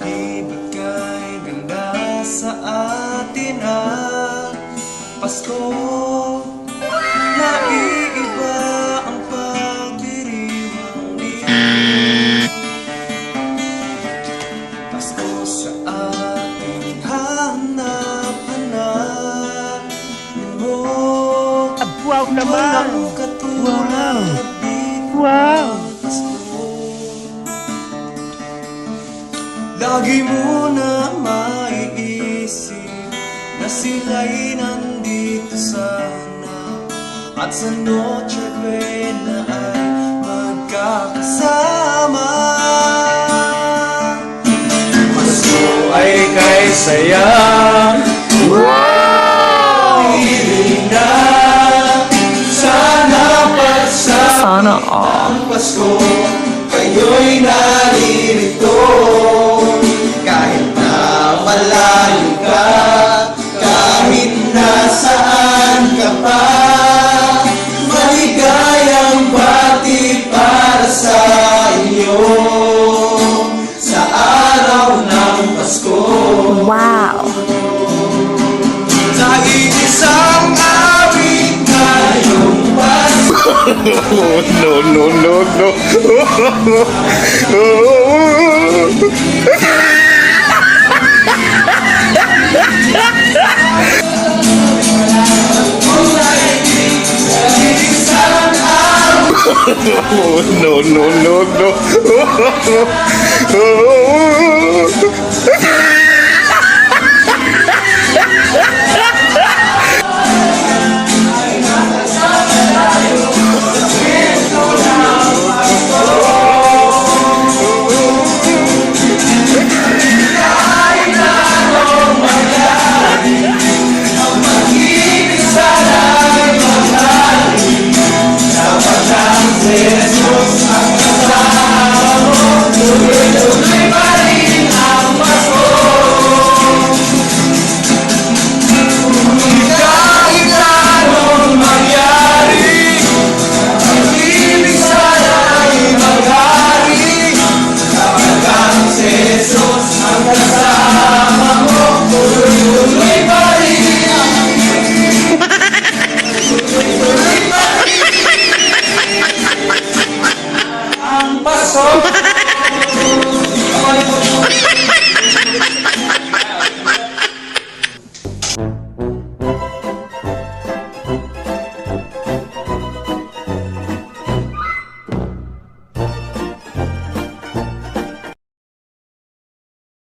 Ibigay ganda sa atin ang Pasko. Naiiba ang pagdiriwang nito. Pasko sa ating hanap-hanap mo. Wow naman! Walang katulad dito. Wow! Lagi mo na maiisip na sila'y nandito sana, at sa Noche Buena ay magkakasama. Pasko ay kay saya. Wow! Hiling na sana pagsama. Sana all. Ang Pasko, kayo'y naririto. Kahit na malayo ka, kahit nasaan ka pa, maligayang bati para sa iyo sa araw ng Pasko. Wow! Sa iisang awit ngayong Pasko. No, no, no, no. No, no, no, no.